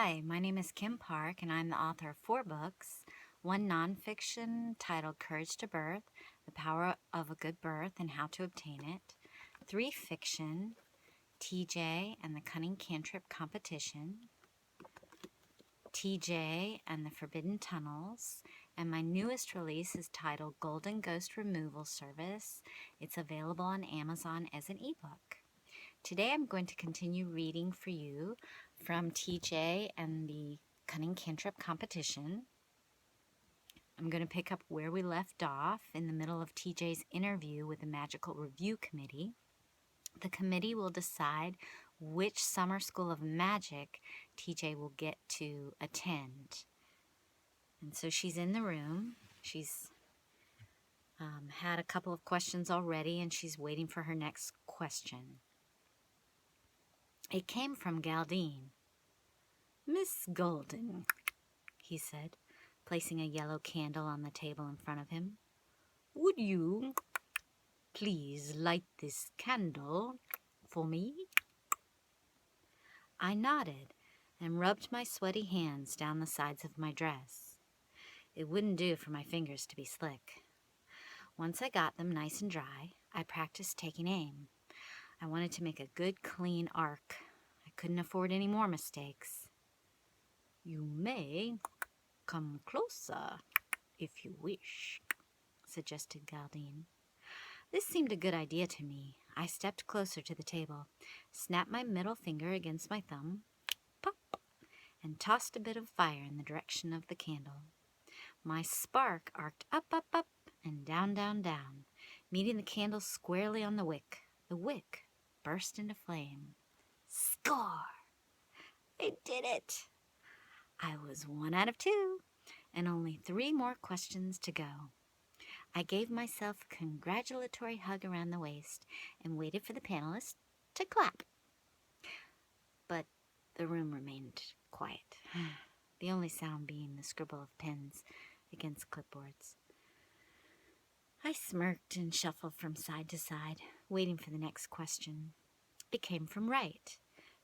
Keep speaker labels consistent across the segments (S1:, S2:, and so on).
S1: Hi, my name is Kim Park, and I'm the author of 4 books, one nonfiction titled Courage to Birth, The Power of a Good Birth and How to Obtain It, 3 fiction, TJ and the Cunning Cantrip Competition, TJ and the Forbidden Tunnels, and my newest release is titled Golden Ghost Removal Service. It's available on Amazon as an ebook. Today I'm going to continue reading for you from TJ and the Cunning Cantrip Competition. I'm going to pick up where we left off in the middle of TJ's interview with the Magical Review Committee. The committee will decide which summer school of magic TJ will get to attend. And so she's in the room. She's had a couple of questions already, and she's waiting for her next question. It came from Galdine. "Miss Golden," he said, placing a yellow candle on the table in front of him, "would you please light this candle for me?" I nodded and rubbed my sweaty hands down the sides of my dress. It wouldn't do for my fingers to be slick. Once I got them nice and dry, I practiced taking aim. I wanted to make a good, clean arc. I couldn't afford any more mistakes. "You may come closer, if you wish," suggested Galdine. This seemed a good idea to me. I stepped closer to the table, snapped my middle finger against my thumb, pop, and tossed a bit of fire in the direction of the candle. My spark arced up, up, up, and down, down, down, meeting the candle squarely on the wick. The wick burst into flame. Score! I did it! I was 1 out of 2, and only 3 more questions to go. I gave myself a congratulatory hug around the waist and waited for the panelists to clap. But the room remained quiet, the only sound being the scribble of pens against clipboards. I smirked and shuffled from side to side, waiting for the next question. It came from Wright,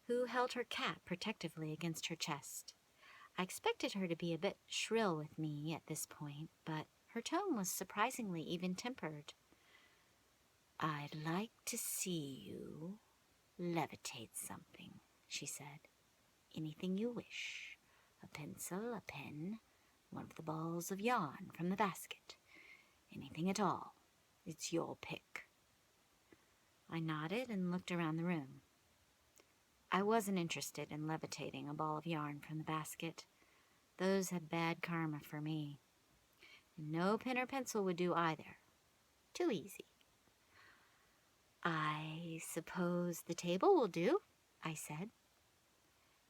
S1: who held her cat protectively against her chest. I expected her to be a bit shrill with me at this point, but her tone was surprisingly even-tempered. "I'd like to see you levitate something," she said. "Anything you wish. A pencil, a pen, one of the balls of yarn from the basket. Anything at all. It's your pick." I nodded and looked around the room. I wasn't interested in levitating a ball of yarn from the basket. Those had bad karma for me. And no pen or pencil would do either. Too easy. "I suppose the table will do," I said.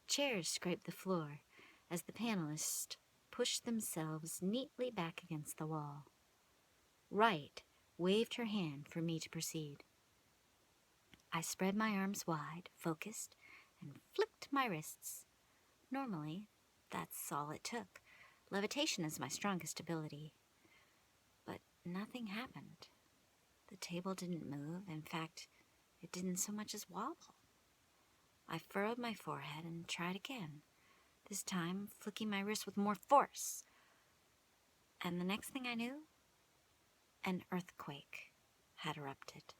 S1: Chairs scraped the floor as the panelists pushed themselves neatly back against the wall. Wright waved her hand for me to proceed. I spread my arms wide, focused, and flicked my wrists. Normally, that's all it took. Levitation is my strongest ability. But nothing happened. The table didn't move. In fact, it didn't so much as wobble. I furrowed my forehead and tried again, this time flicking my wrist with more force. And the next thing I knew, an earthquake had erupted.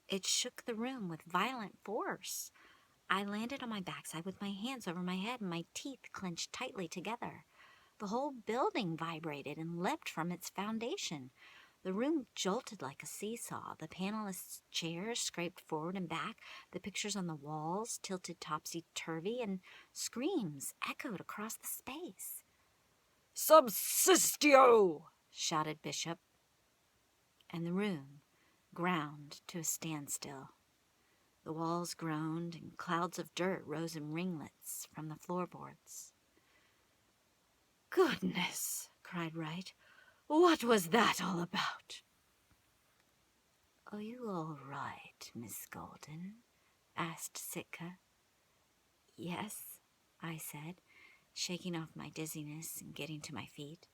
S1: It shook the room with violent force. I landed on my backside with my hands over my head and my teeth clenched tightly together. The whole building vibrated and leapt from its foundation. The room jolted like a seesaw. The panelists' chairs scraped forward and back. The pictures on the walls tilted topsy-turvy, and screams echoed across the space. "Subsistio!" shouted Bishop. And the room ground to a standstill. The walls groaned, and clouds of dirt rose in ringlets from the floorboards. "Goodness!" cried Wright. "What was that all about?" "Are you all right, Miss Golden?" asked Sitka. "Yes," I said, shaking off my dizziness and getting to my feet.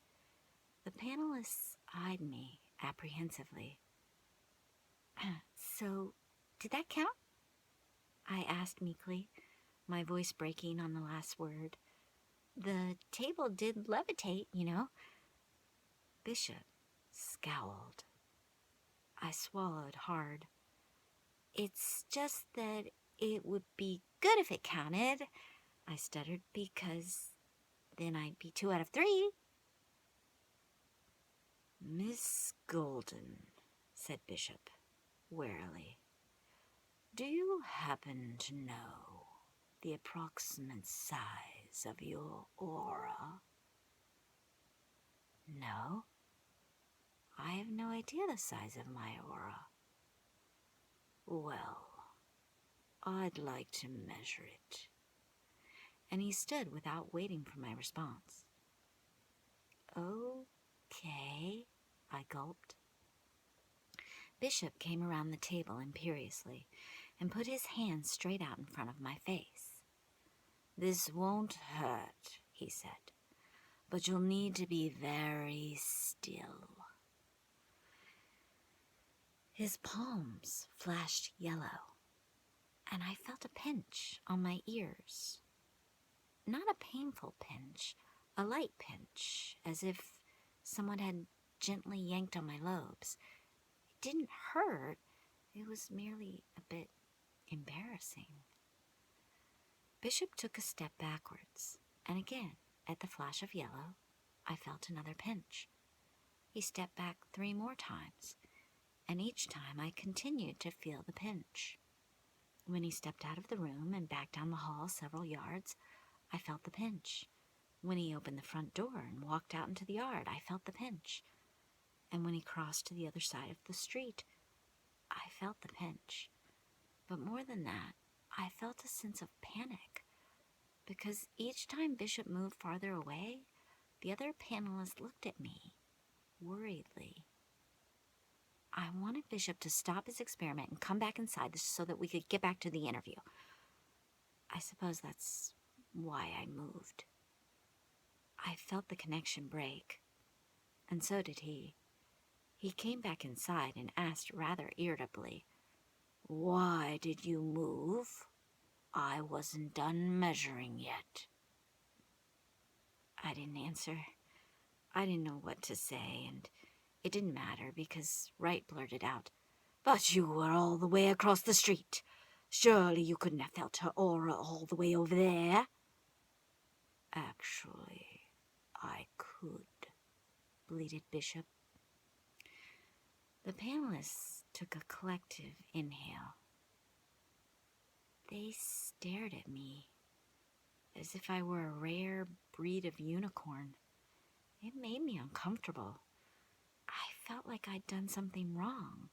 S1: The panelists eyed me apprehensively. "So, did that count?" I asked meekly, my voice breaking on the last word. The table did levitate, you know. Bishop scowled. I swallowed hard. It's just that it would be good if it counted, I stuttered, because then I'd be 2 out of 3. Miss Golden, said Bishop warily, do you happen to know the approximate size of your aura? No, I have no idea the size of my aura. Well, I'd like to measure it. And he stood without waiting for my response. Okay, I gulped. Bishop came around the table imperiously and put his hands straight out in front of my face. This won't hurt, he said, but you'll need to be very still. His palms flashed yellow, and I felt a pinch on my ears. Not a painful pinch, a light pinch, as if someone had gently yanked on my lobes. It didn't hurt, it was merely a bit embarrassing. Bishop took a step backwards, and again, at the flash of yellow, I felt another pinch. He stepped back 3 more times, and each time I continued to feel the pinch. When he stepped out of the room and back down the hall several yards, I felt the pinch. When he opened the front door and walked out into the yard, I felt the pinch. And when he crossed to the other side of the street, I felt the pinch. But more than that, I felt a sense of panic, because each time Bishop moved farther away, the other panelists looked at me, worriedly. I wanted Bishop to stop his experiment and come back inside so that we could get back to the interview. I suppose that's why I moved. I felt the connection break, and so did he. He came back inside and asked rather irritably, "Why did you move? I wasn't done measuring yet." I didn't answer. I didn't know what to say, and it didn't matter because Wright blurted out, "But you were all the way across the street. Surely you couldn't have felt her aura all the way over there." "Actually, I could," bleated Bishop. The panelists took a collective inhale. They stared at me as if I were a rare breed of unicorn. It made me uncomfortable. I felt like I'd done something wrong,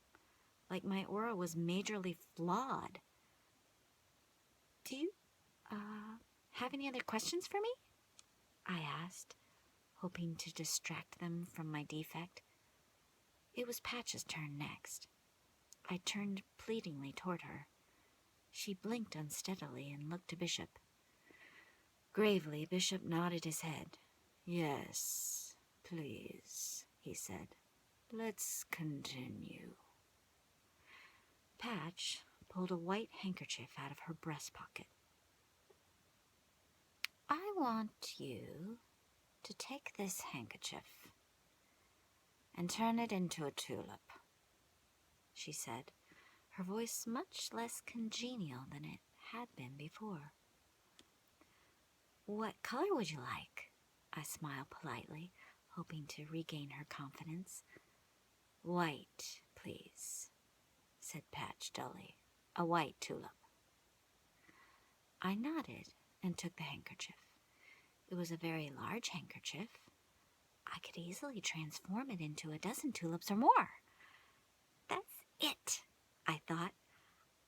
S1: like my aura was majorly flawed. "Do you, have any other questions for me?" I asked, hoping to distract them from my defect. It was Patch's turn next. I turned pleadingly toward her. She blinked unsteadily and looked to Bishop. Gravely, Bishop nodded his head. "Yes, please," he said. "Let's continue." Patch pulled a white handkerchief out of her breast pocket. "I want you to take this handkerchief and turn it into a tulip," she said, her voice much less congenial than it had been before. "What color would you like?" I smiled politely, hoping to regain her confidence. "White, please," said Patch dully. "A white tulip." I nodded and took the handkerchief. It was a very large handkerchief. I could easily transform it into a dozen tulips or more. That's it, I thought.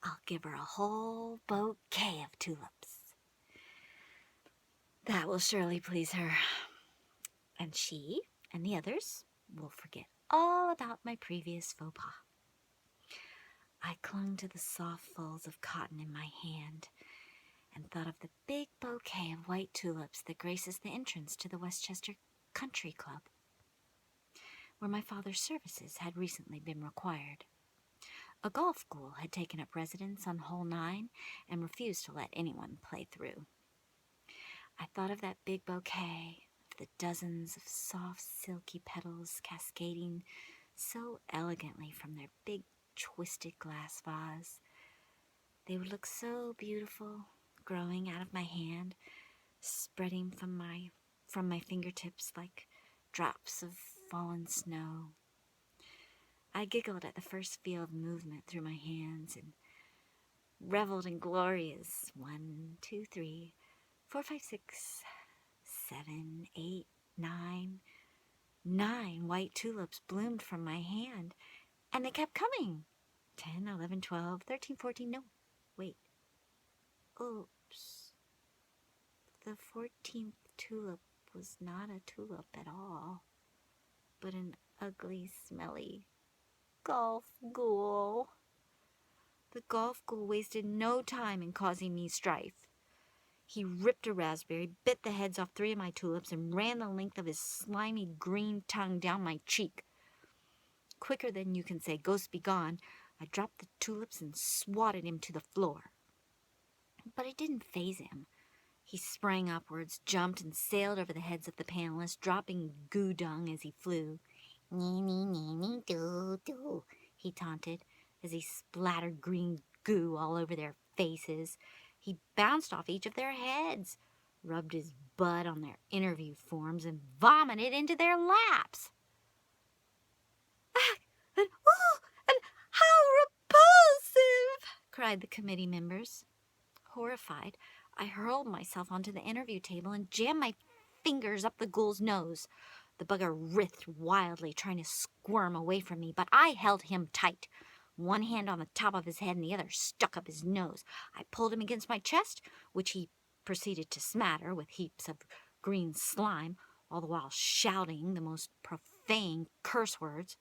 S1: I'll give her a whole bouquet of tulips. That will surely please her. And she and the others will forget all about my previous faux pas. I clung to the soft folds of cotton in my hand and thought of the big bouquet of white tulips that graces the entrance to the Westchester Country Club, where my father's services had recently been required. A golf ghoul had taken up residence on hole 9 and refused to let anyone play through. I thought of that big bouquet, of the dozens of soft, silky petals cascading so elegantly from their big, twisted glass vase. They would look so beautiful, growing out of my hand, spreading from my fingertips like drops of fallen snow. I giggled at the first feel of movement through my hands and reveled in glorious 1, 2, 3, 4, 5, 6, 7, 8, 9. 9 white tulips bloomed from my hand, and they kept coming. 10, 11, 12, 13, 14, no, wait. Oops. The 14th tulip was not a tulip at all, but an ugly, smelly golf ghoul. The golf ghoul wasted no time in causing me strife. He ripped a raspberry, bit the heads off 3 of my tulips, and ran the length of his slimy green tongue down my cheek. Quicker than you can say, "Ghost be gone," I dropped the tulips and swatted him to the floor. But it didn't faze him. He sprang upwards, jumped, and sailed over the heads of the panelists, dropping goo dung as he flew. "Nee, nee, nee, nee, doo, doo," he taunted, as he splattered green goo all over their faces. He bounced off each of their heads, rubbed his butt on their interview forms, and vomited into their laps. "Ah, and how repulsive!" cried the committee members. Horrified, I hurled myself onto the interview table and jammed my fingers up the ghoul's nose. The bugger writhed wildly, trying to squirm away from me, but I held him tight. One hand on the top of his head and the other stuck up his nose. I pulled him against my chest, which he proceeded to smatter with heaps of green slime, all the while shouting the most profane curse words.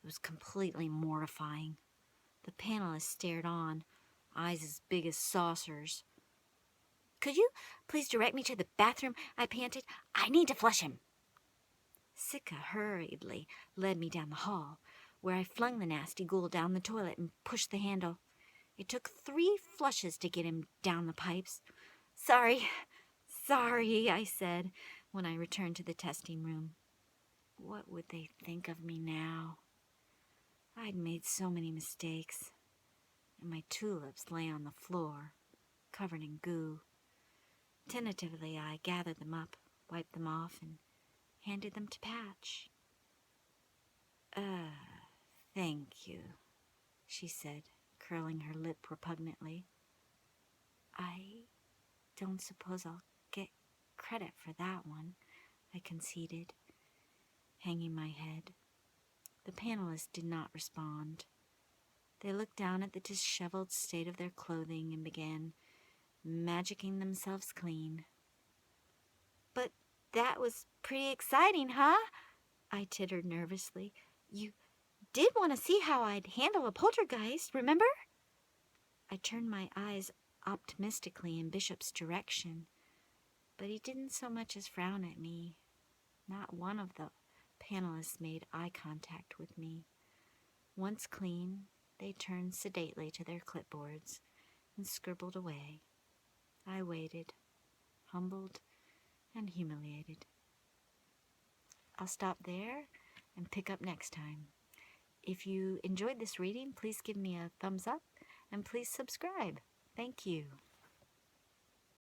S1: It was completely mortifying. The panelists stared on, eyes as big as saucers. "Could you please direct me to the bathroom?" I panted. "I need to flush him." Sika hurriedly led me down the hall, where I flung the nasty ghoul down the toilet and pushed the handle. It took 3 flushes to get him down the pipes. Sorry, I said when I returned to the testing room. What would they think of me now? I'd made so many mistakes, and my tulips lay on the floor, covered in goo. Tentatively, I gathered them up, wiped them off, and handed them to Patch. Thank you," she said, curling her lip repugnantly. "I don't suppose I'll get credit for that one," I conceded, hanging my head. The panelists did not respond. They looked down at the disheveled state of their clothing and began magicking themselves clean. "But that was pretty exciting, huh?" I tittered nervously. "You did want to see how I'd handle a poltergeist, remember?" I turned my eyes optimistically in Bishop's direction, but he didn't so much as frown at me. Not one of the panelists made eye contact with me. Once clean, they turned sedately to their clipboards and scribbled away. I waited, humbled and humiliated. I'll stop there and pick up next time. If you enjoyed this reading, please give me a thumbs up and please subscribe. Thank you.